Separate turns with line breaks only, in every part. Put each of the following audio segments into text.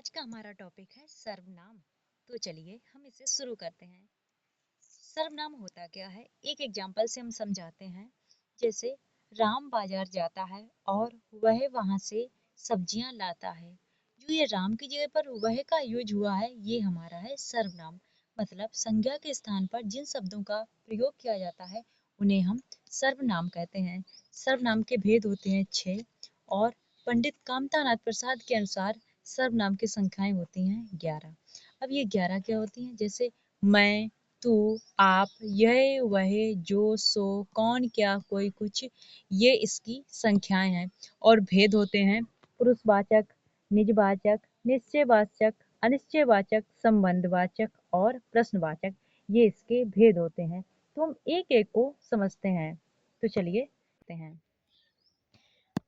आज का हमारा टॉपिक है सर्वनाम। तो चलिए हम इसे शुरू करते हैं। सर्वनाम होता क्या है, एक एग्जाम्पल से हम समझाते हैं। जैसे राम बाजार जाता है और वह वहां से सब्जियां लाता है। जो ये राम की जगह पर वह का यूज हुआ है, ये हमारा है सर्वनाम। मतलब संज्ञा के स्थान पर जिन शब्दों का प्रयोग किया जाता है उन्हें हम सर्वनाम कहते हैं। सर्वनाम के भेद होते हैं 6 और पंडित कामतानाथ प्रसाद के अनुसार सर्वनाम की संख्याएं होती हैं 11। अब ये 11 क्या होती हैं? जैसे मैं, तू, आप, यह, वह, जो, सो, कौन, क्या, कोई, कुछ, ये इसकी संख्याएं हैं। और भेद होते हैं पुरुषवाचक, निजवाचक, निश्चयवाचक, अनिश्चयवाचक, संबंधवाचक और प्रश्नवाचक। ये इसके भेद होते हैं। तो हम एक एक को समझते हैं। तो चलिए देखते हैं।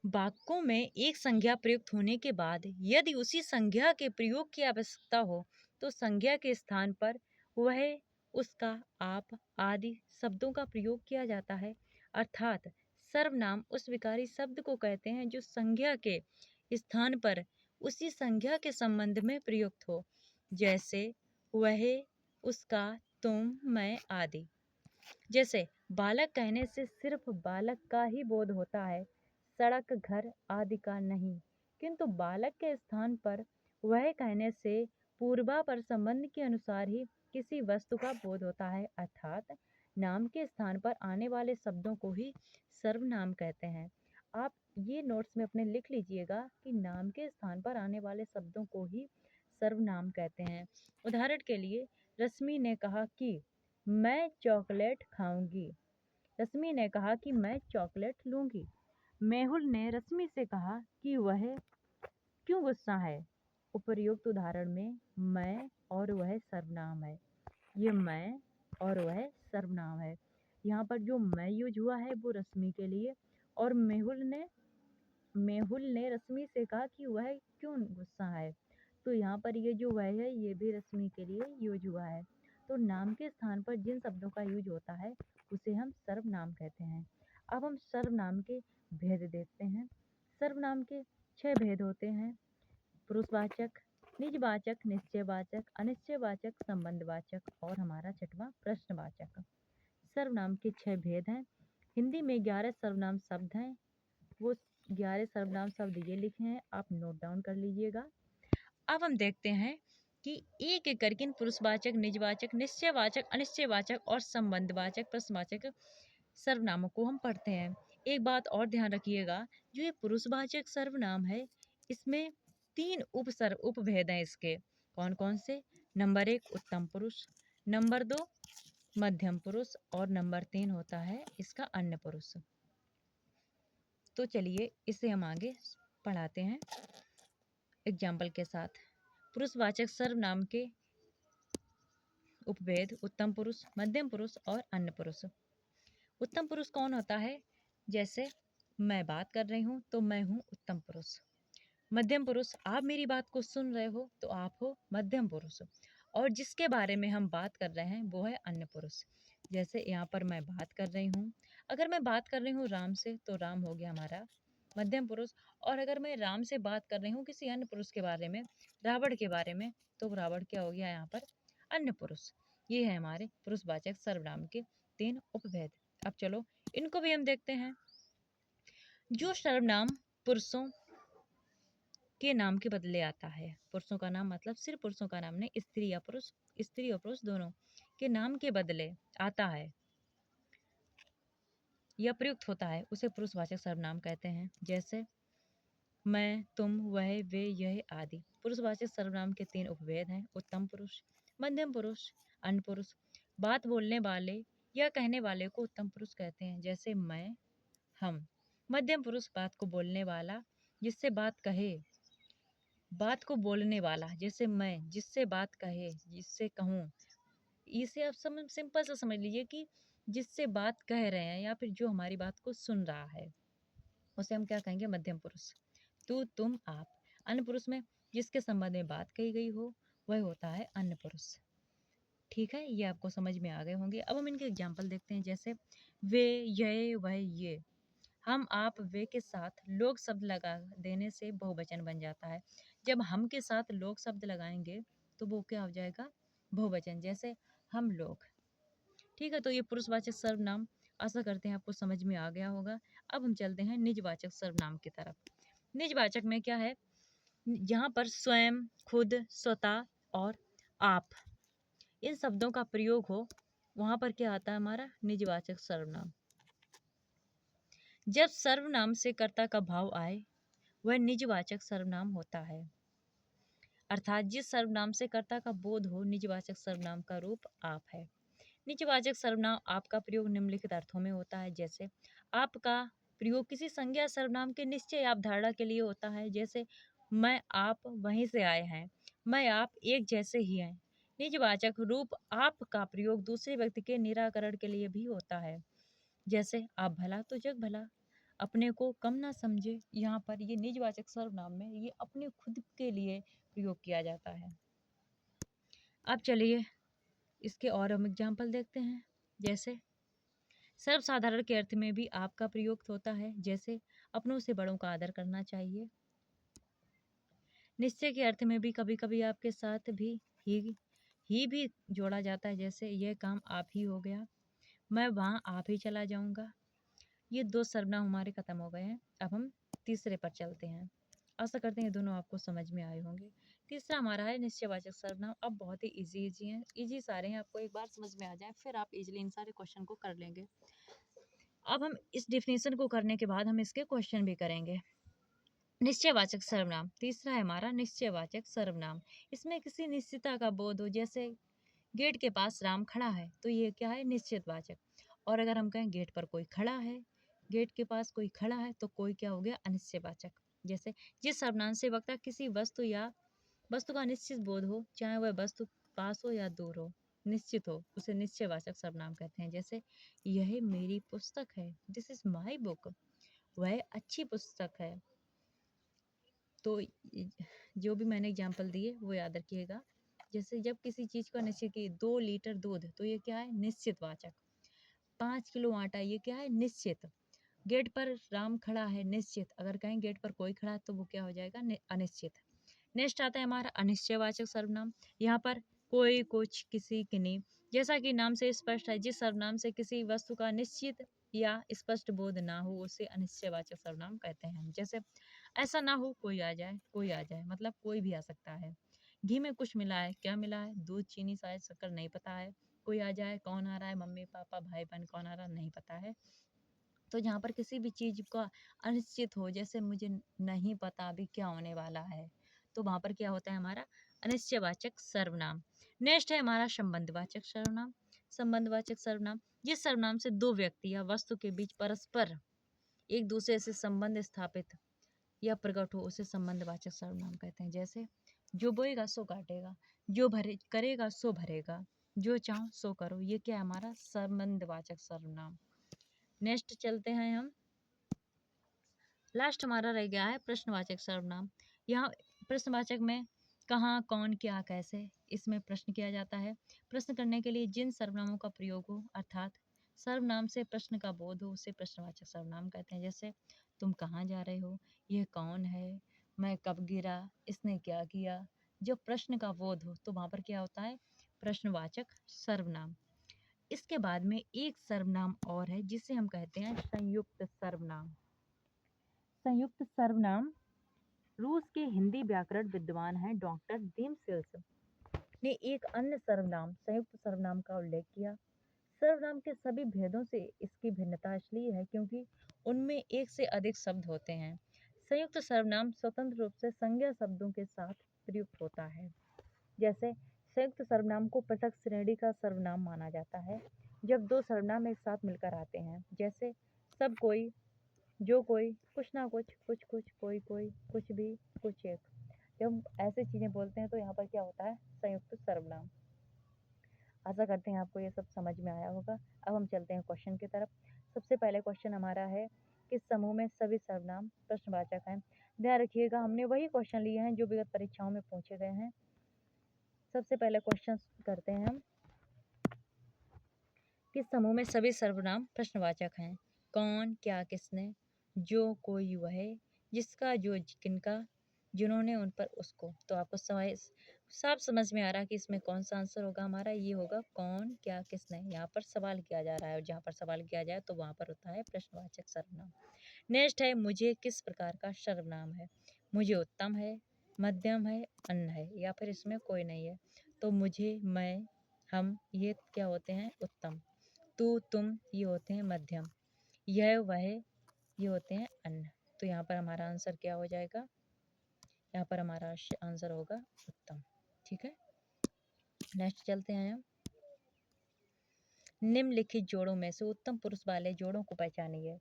वाक्यों में एक संज्ञा प्रयुक्त होने के बाद यदि उसी संज्ञा के प्रयोग की आवश्यकता हो तो संज्ञा के स्थान पर वह, उसका, आप आदि शब्दों का प्रयोग किया जाता है। अर्थात सर्वनाम उस विकारी शब्द को कहते हैं जो संज्ञा के स्थान पर उसी संज्ञा के संबंध में प्रयुक्त हो। जैसे वह, उसका, तुम, मैं आदि। जैसे बालक कहने से सिर्फ बालक का ही बोध होता है, सड़क, घर आदि का नहीं। किंतु बालक के स्थान पर वह कहने से पूर्वा पर संबंध के अनुसार ही किसी वस्तु का बोध होता है। अर्थात नाम के स्थान पर आने वाले शब्दों को ही सर्वनाम कहते हैं। आप ये नोट्स में अपने लिख लीजिएगा कि नाम के स्थान पर आने वाले शब्दों को ही सर्वनाम कहते हैं। उदाहरण के लिए रश्मि ने कहा कि मैं चॉकलेट खाऊंगी। रश्मि ने कहा कि मैं चॉकलेट लूंगी। मेहुल ने रश्मि से कहा कि वह क्यों गुस्सा है। उपर्युक्त उदाहरण में मैं और वह सर्वनाम है। ये मैं और वह सर्वनाम है। यहाँ पर जो मैं यूज हुआ है वो रश्मि के लिए, और मेहुल ने रश्मि से कहा कि वह क्यों गुस्सा है। तो यहाँ पर ये जो वह है ये भी रश्मि के लिए यूज हुआ है। तो नाम के स्थान पर जिन शब्दों का यूज होता है उसे हम सर्वनाम कहते हैं। अब हम सर्वनाम के भेद देखते हैं। सर्वनाम के 6 भेद होते हैं: पुरुषवाचक, निजवाचक, निश्चयवाचक, अनिश्चयवाचक, संबंधवाचक और हमारा 6वां प्रश्नवाचक। सर्वनाम के 6 भेद हैं। हिंदी में 11 सर्वनाम शब्द हैं। वो 11 सर्वनाम शब्द ये लिखे हैं, आप नोट डाउन कर लीजिएगा। अब हम देखते हैं कि एक एक करके इन पुरुषवाचक, निजवाचक, निश्चयवाचक, अनिश्चयवाचक और संबंधवाचक, प्रश्नवाचक सर्वनामों को हम पढ़ते हैं। एक बात और ध्यान रखिएगा, जो ये पुरुषवाचक सर्वनाम है इसमें 3 उपभेद हैं इसके। कौन कौन से? नंबर 1 उत्तम पुरुष, नंबर 2 मध्यम पुरुष और नंबर 3 होता है इसका अन्य पुरुष। तो चलिए इसे हम आगे पढ़ाते हैं एग्जाम्पल के साथ। पुरुषवाचक सर्वनाम के उपभेद: उत्तम पुरुष, मध्यम पुरुष और अन्य पुरुष। उत्तम पुरुष कौन होता है? जैसे मैं बात कर रही हूँ तो मैं हूँ उत्तम पुरुष। मध्यम पुरुष, आप मेरी बात को सुन रहे हो तो आप हो मध्यम पुरुष। और जिसके बारे में हम बात कर रहे हैं वो है अन्य पुरुष। जैसे यहाँ पर मैं बात कर रही हूँ, अगर मैं बात कर रही हूँ राम से तो राम हो गया हमारा मध्यम पुरुष। और अगर मैं राम से बात कर रही हूँ किसी अन्य पुरुष के बारे में, रावण के बारे में, तो रावण क्या हो गया यहाँ पर? अन्य पुरुष। ये है हमारे पुरुषवाचक सर्वनाम के 3 उपभेद। अब चलो इनको भी हम देखते हैं। जो सर्वनाम पुरुषों के नाम के बदले आता है, पुरुषों का नाम मतलब सिर्फ पुरुषों का नाम नहीं, स्त्री या पुरुष, स्त्री और पुरुष दोनों के नाम के बदले आता है या प्रयुक्त होता है, उसे पुरुषवाचक सर्वनाम कहते हैं। जैसे मैं, तुम, वह, वे, यह आदि। पुरुषवाचक सर्वनाम के 3 उपभेद हैं: उत्तम पुरुष, मध्यम पुरुष, अन्य पुरुष। बात बोलने वाले या कहने वाले को उत्तम पुरुष कहते हैं। जैसे मैं, हम। मध्यम पुरुष, बात को बोलने वाला, जिससे बात कहे, बात को बोलने वाला। जैसे मैं, जिससे बात कहे, जिससे कहूँ। इसे आप सिंपल से समझ लीजिए कि जिससे बात कह रहे हैं या फिर जो हमारी बात को सुन रहा है उसे हम क्या कहेंगे? मध्यम पुरुष। तू, तुम, आप। अन्य पुरुष में जिसके संबंध में बात कही गई हो वह होता है अन्य पुरुष। ठीक है, ये आपको समझ में आ गए होंगे। अब हम इनके एग्जाम्पल देखते हैं। जैसे वे, यह, वह, ये। हम आप वे के साथ लोग शब्द लगा देने से बहुवचन बन जाता है। जब हम के साथ लोग शब्द लगाएंगे तो वो क्या हो जाएगा, बहुवचन। जैसे हम लोग। ठीक है, तो ये पुरुषवाचक सर्वनाम। आशा करते हैं आपको समझ में आ गया होगा। अब हम चलते हैं निजवाचक सर्वनाम की तरफ। निजवाचक में क्या है, जहाँ पर स्वयं, खुद, स्वतः और आप इन शब्दों का प्रयोग हो, वहां पर क्या आता है हमारा निजवाचक सर्वनाम। जब सर्वनाम से कर्ता का भाव आए वह निजवाचक सर्वनाम होता है। अर्थात जिस सर्वनाम से कर्ता का बोध हो, निजवाचक सर्वनाम का रूप आप है। निजवाचक सर्वनाम आपका प्रयोग निम्नलिखित अर्थों में होता है। जैसे आपका प्रयोग किसी संज्ञा सर्वनाम के निश्चय अवधारणा के लिए होता है। जैसे मैं आप वहीं से आए हैं, मैं आप एक जैसे ही हैं। निजवाचक रूप आप का प्रयोग दूसरे व्यक्ति के निराकरण के लिए भी होता है। जैसे आप भला तो जग भला, अपने को कम ना समझे। यहाँ पर ये निजवाचक सर्वनाम में ये अपने खुद के लिए प्रयोग किया जाता है। अब चलिए इसके और हम एग्जाम्पल देखते हैं। जैसे सर्वसाधारण के अर्थ में भी आपका प्रयोग होता है। जैसे अपनों से बड़ों का आदर करना चाहिए। निश्चय के अर्थ में भी कभी कभी आपके साथ भी ही भी जोड़ा जाता है। जैसे यह काम आप ही हो गया, मैं वहाँ आप ही चला जाऊंगा। ये दो सर्वनाम हमारे खत्म हो गए हैं। अब हम तीसरे पर चलते हैं। आशा करते हैं दोनों आपको समझ में आए होंगे। तीसरा हमारा है निश्चयवाचक सर्वनाम। अब बहुत ही इजी हैं, इजी सारे हैं, आपको एक बार समझ में आ जाए फिर आप इजीली इन सारे क्वेश्चन को कर लेंगे। अब हम इस डिफिनेशन को करने के बाद हम इसके क्वेश्चन भी करेंगे। निश्चयवाचक सर्वनाम तीसरा है हमारा निश्चयवाचक सर्वनाम। इसमें किसी निश्चितता का बोध हो। जैसे गेट के पास राम खड़ा है, तो ये क्या है, निश्चितवाचक। और अगर हम कहें गेट पर कोई खड़ा है, गेट के पास कोई खड़ा है, तो कोई क्या हो गया, अनिश्चयवाचक। जैसे जिस सर्वनाम से वक्ता किसी वस्तु या वस्तु का निश्चित बोध हो, चाहे वह वस्तु पास हो या दूर हो, निश्चित हो, उसे निश्चयवाचक सर्वनाम कहते हैं। जैसे यह मेरी पुस्तक है, दिस इज माई बुक, वह अच्छी पुस्तक है। तो जो भी मैंने एग्जाम्पल दिए वो याद रखिएगा। जैसे जब किसी चीज़ का निश्चय की 2 लीटर दूध, तो ये क्या है, निश्चितवाचक। 5 किलो आटा, ये क्या है, निश्चित। गेट पर राम खड़ा है, निश्चित। अगर कहीं गेट पर कोई खड़ा है तो वो क्या हो जाएगा, अनिश्चित। नेक्स्ट आता है हमारा अनिश्चयवाचक सर्वनाम। यहाँ पर कोई, कुछ, किसी, किन्हीं, जैसा कि नाम से स्पष्ट है, जिस सर्वनाम से किसी वस्तु का निश्चित या स्पष्ट बोध ना हो उसे अनिश्चयवाचक सर्वनाम कहते हैं। जैसे ऐसा ना हो कोई आ जाए, कोई आ जाए मतलब कोई भी आ सकता है। घी में कुछ मिला है, क्या मिला है, दूध, चीनी, शायद शक्कर, नहीं पता है। कोई आ जाए, कौन आ रहा है, मम्मी पापा भाई बहन, कौन आ रहा नहीं पता है। तो जहाँ पर किसी भी चीज़ का अनिश्चित हो, जैसे मुझे नहीं पता अभी क्या होने वाला है, तो वहाँ पर क्या होता है हमारा अनिश्चयवाचक सर्वनाम। नेक्स्ट है हमारा संबंधवाचक सर्वनाम। संबंधवाचक सर्वनाम जिस सर्वनाम से दो व्यक्ति या वस्तु के बीच परस्पर एक दूसरे से संबंध स्थापित या प्रकट हो, उसे संबंधवाचक सर्वनाम कहते हैं। जैसे जो बोएगा सो काटेगा, जो भरे करेगा सो भरेगा, जो चाहो सो करो, ये क्या है हमारा संबंधवाचक सर्वनाम। नेक्स्ट चलते हैं हम, लास्ट हमारा रह गया है प्रश्नवाचक सर्वनाम। यहाँ प्रश्नवाचक में कहाँ, कौन, क्या, कैसे, इसमें प्रश्न किया जाता है। प्रश्न करने के लिए जिन सर्वनामों का प्रयोग हो, अर्थात सर्वनाम से प्रश्न का बोध हो, उसे प्रश्नवाचक सर्वनाम कहते हैं। जैसे तुम कहाँ जा रहे हो, यह कौन है, मैं कब गिरा, इसने क्या किया। जब प्रश्न का बोध हो तो वहाँ पर क्या होता है, प्रश्नवाचक सर्वनाम। इसके बाद में एक सर्वनाम और है जिसे हम कहते हैं संयुक्त सर्वनाम। संयुक्त सर्वनाम रूस के हिंदी व्याकरण विद्वान हैं डॉक्टर डीमसिल्स ने एक अन्य सर्वनाम संयुक्त सर्वनाम का उल्लेख किया। सर्वनाम के सभी भेदों से इसकी भिन्नता इसलिए है क्योंकि उनमें एक से अधिक शब्द होते हैं। संयुक्त सर्वनाम स्वतंत्र रूप से संज्ञा शब्दों के साथ प्रयुक्त होता है। जैसे संयुक्त सर्वनाम को पृथक श्रेणी का सर्वनाम माना जाता है जब दो सर्वनाम एक साथ मिलकर आते हैं। जैसे सब कोई, जो कोई, कुछ ना कुछ, कुछ कुछ, कोई कोई, कुछ भी, कुछ एक। जब हम ऐसे चीज़ें बोलते हैं तो यहाँ पर क्या होता है, संयुक्त सर्वनाम। आशा करते हैं आपको ये सब समझ में आया होगा। अब हम चलते हैं क्वेश्चन की तरफ। सबसे पहले क्वेश्चन हमारा है, किस समूह में सभी सर्वनाम प्रश्नवाचक हैं। ध्यान रखिएगा हमने वही क्वेश्चन लिए हैं जो विगत परीक्षाओं में पूछे गए हैं। सबसे पहले क्वेश्चन करते हैं हम, किस समूह में सभी सर्वनाम प्रश्नवाचक हैं। कौन, क्या, किसने, जो कोई वह, जिसका जो किनका, जिन्होंने उन पर उसको। तो आपको साफ समझ में आ रहा है कि इसमें कौन सा आंसर होगा हमारा। ये होगा कौन, क्या, किसने। यहाँ पर सवाल किया जा रहा है और जहाँ पर सवाल किया जाए तो वहाँ पर होता है प्रश्नवाचक सर्वनाम। नेक्स्ट है मुझे किस प्रकार का सर्वनाम है। मुझे उत्तम है, मध्यम है, अन्न है, या फिर इसमें कोई नहीं है। तो मुझे, मैं, हम, ये क्या होते हैं उत्तम। तू, तुम, ये होते हैं मध्यम। यह, वह, ये होते हैं अन्न। तो यहाँ पर हमारा आंसर क्या हो जाएगा। यहाँ पर हमारा आंसर होगा उत्तम। ठीक है, नेक्स्ट चलते हैं हम। निम्नलिखित जोड़ों में से उत्तम पुरुष वाले जोड़ों को पहचानिए।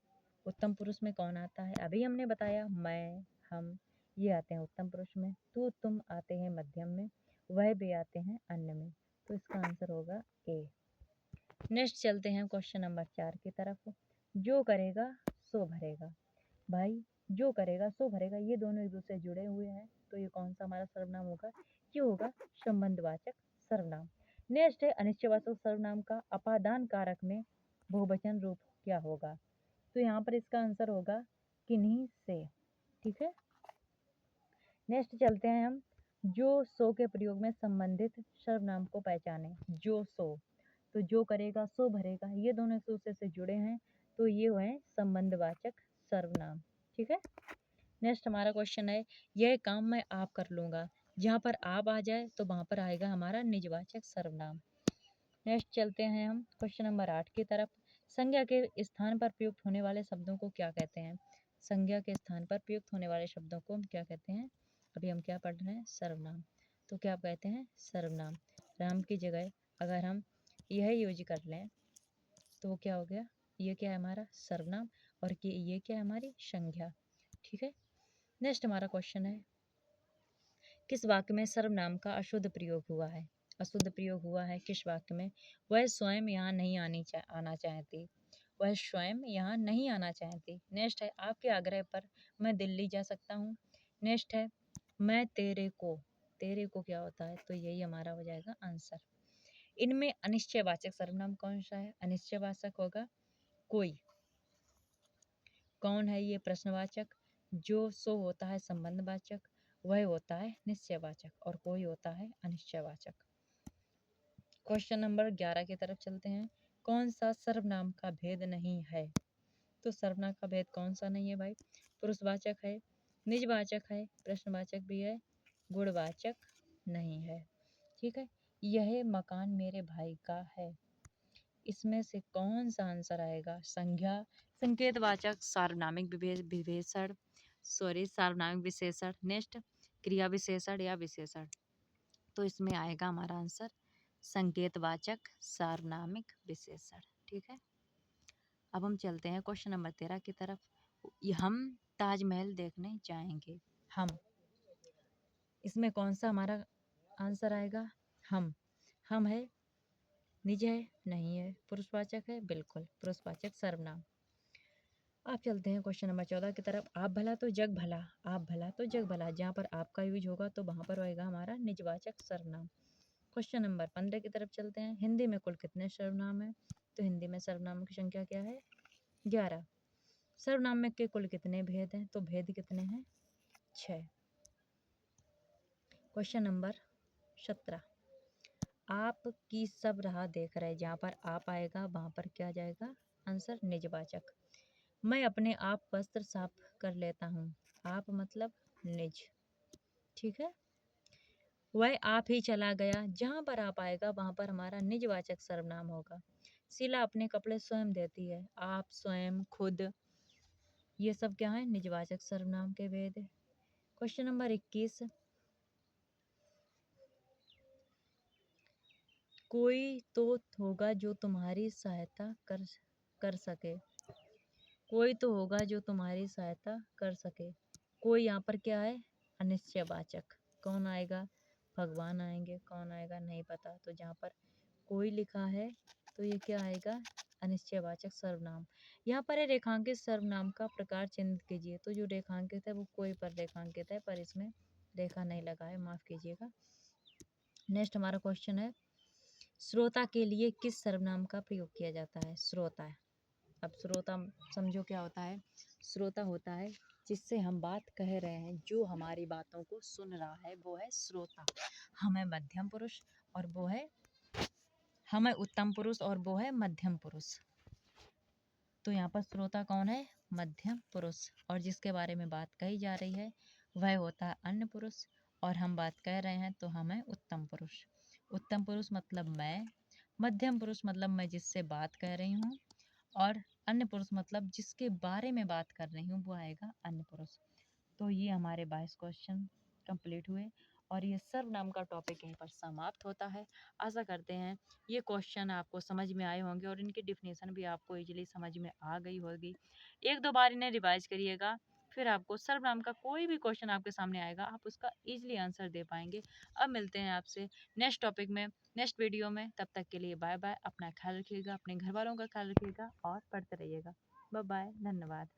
उत्तम पुरुष में कौन आता है, अभी हमने बताया मैं, हम, ये आते हैं उत्तम पुरुष में। तू, तुम आते हैं मध्यम में, वह भी आते हैं अन्य में। तो इसका आंसर होगा ए। नेक्स्ट चलते हैं क्वेश्चन नंबर 4 की तरफ। जो करेगा सो भरेगा। भाई, जो करेगा सो भरेगा, ये दोनों एक दूसरे से जुड़े हुए हैं। तो ये कौन सा हमारा सर्वनाम होगा, ये होगा संबंधवाचक सर्वनाम। नेक्स्ट है अनिश्चयवाचक सर्वनाम का अपादान कारक में बहुवचन रूप क्या होगा। तो यहाँ पर इसका आंसर होगा किन्हीं से। ठीक है, नेक्स्ट चलते हैं हम। जो सो के प्रयोग में संबंधित सर्वनाम को पहचाने। जो सो, तो जो करेगा सो भरेगा, ये दोनों एक दूसरे से जुड़े हैं। तो ये है संबंधवाचक सर्वनाम। ठीक है, नेक्स्ट हमारा क्वेश्चन है यह काम मैं आप कर लूँगा। जहाँ पर आप आ जाए तो वहाँ पर आएगा हमारा निजवाचक सर्वनाम। नेक्स्ट चलते हैं हम क्वेश्चन नंबर 8 की तरफ। संज्ञा के स्थान पर प्रयुक्त होने वाले शब्दों को क्या कहते हैं। संज्ञा के स्थान पर प्रयुक्त होने वाले शब्दों को हम क्या कहते हैं। अभी हम क्या पढ़ रहे हैं, सर्वनाम। तो क्या कहते हैं, सर्वनाम। राम की जगह अगर हम यह यूज कर लें तो वो क्या हो गया, ये क्या है हमारा सर्वनाम, और ये क्या है हमारी संज्ञा। ठीक है, नेक्स्ट हमारा क्वेश्चन है किस वाक्य में सर्वनाम का अशुद्ध प्रयोग हुआ है। अशुद्ध प्रयोग हुआ है किस वाक्य में। वह स्वयं यहाँ नहीं आना चाहती। वह स्वयं यहाँ नहीं आना चाहती। नेक्स्ट है आपके आग्रह पर मैं दिल्ली जा सकता हूँ। नेक्स्ट है मैं तेरे को क्या होता है, तो यही हमारा हो जाएगा आंसर। इनमें अनिश्चयवाचक सर्वनाम कौन सा है, अनिश्चयवाचक होगा कोई। कौन है ये प्रश्नवाचक। जो सो होता है संबंधवाचक, वह होता है निश्चयवाचक, और कोई होता है अनिश्चयवाचक। क्वेश्चन नंबर 11 की तरफ चलते हैं। कौन सा सर्वनाम का भेद नहीं है। तो सर्वनाम का भेद कौन सा नहीं है भाई, पुरुषवाचक है, निजवाचक है, प्रश्नवाचक भी है, गुणवाचक नहीं है। ठीक है, यह मकान मेरे भाई का है। इसमें से कौन सा आंसर आएगा। संज्ञा, संकेतवाचक, सार्वनामिक विशेषण, सार्वनामिक विशेषण, नेक्स्ट क्रिया विशेषण या विशेषण। तो इसमें आएगा हमारा आंसर संकेतवाचक सार्वनामिक विशेषण। ठीक है, अब हम चलते हैं क्वेश्चन नंबर 13 की तरफ। हम ताजमहल देखने जाएंगे। हम, इसमें कौन सा हमारा आंसर आएगा। हम है, निज है, नहीं है, पुरुषवाचक है, बिल्कुल पुरुषवाचक सर्वनाम। आप चलते हैं क्वेश्चन नंबर 14 की तरफ। आप भला तो जग भला। आप भला तो जग भला, जहाँ पर आपका यूज होगा तो वहाँ पर होएगा हमारा निजवाचक सर्वनाम। क्वेश्चन नंबर 15 की तरफ चलते हैं। हिंदी में कुल कितने सर्वनाम है। तो हिंदी में सर्वनामों की संख्या क्या है, 11। सर्वनाम में के कुल कितने भेद हैं, तो भेद कितने हैं, 6। Question number 17। आप की सब राह देख रहे, जहाँ पर आप आएगा वहाँ पर क्या जाएगा आंसर निजवाचक। मैं अपने आप वस्त्र साफ कर लेता हूँ। आप मतलब निज। ठीक है, वह आप ही चला गया, जहाँ पर आप आएगा वहाँ पर हमारा निजवाचक सर्वनाम होगा। शीला अपने कपड़े स्वयं देती है। आप, स्वयं, खुद, ये सब क्या है निजवाचक सर्वनाम के भेद। Question number 21। कोई तो होगा जो तुम्हारी सहायता कर सके। कोई तो होगा जो तुम्हारी सहायता कर सके। कोई यहाँ पर क्या है अनिश्चयवाचक। कौन आएगा, भगवान आएंगे, कौन आएगा नहीं पता। तो जहाँ पर कोई लिखा है तो ये क्या आएगा अनिश्चयवाचक सर्वनाम। यहाँ पर है रेखांकित सर्वनाम का प्रकार चिन्हित कीजिए। तो जो रेखांकित है वो कोई पर रेखांकित है, पर इसमें रेखा नहीं लगा है, माफ कीजिएगा। नेक्स्ट हमारा क्वेश्चन है श्रोता के लिए किस सर्वनाम का प्रयोग किया जाता है। श्रोता, अब श्रोता समझो क्या होता है। श्रोता होता है जिससे हम बात कह रहे हैं, जो हमारी बातों को सुन रहा है वो है श्रोता। हम है मध्यम पुरुष और वो है हम है उत्तम पुरुष और वो है मध्यम पुरुष। तो यहाँ पर श्रोता कौन है? मध्यम पुरुष। और जिसके बारे में बात कही जा रही है वह होता है अन्य पुरुष, और हम बात कह रहे हैं तो हम है उत्तम पुरुष। उत्तम पुरुष मतलब मैं, मध्यम पुरुष मतलब मैं जिससे बात कह रही हूँ, और अन्य पुरुष मतलब जिसके बारे में बात कर रही हूँ वो आएगा अन्य पुरुष। तो ये हमारे 22 क्वेश्चन कंप्लीट हुए और ये सर्वनाम का टॉपिक यहीं पर समाप्त होता है। आशा करते हैं ये क्वेश्चन आपको समझ में आए होंगे और इनकी डिफिनेशन भी आपको इजीली समझ में आ गई होगी। एक दो बार इन्हें रिवाइज करिएगा, फिर आपको सर्वनाम का कोई भी क्वेश्चन आपके सामने आएगा आप उसका इजीली आंसर दे पाएंगे। अब मिलते हैं आपसे नेक्स्ट टॉपिक में, नेक्स्ट वीडियो में। तब तक के लिए बाय बाय। अपना ख्याल रखिएगा, अपने घर वालों का ख्याल रखिएगा और पढ़ते रहिएगा। बाय बाय, धन्यवाद।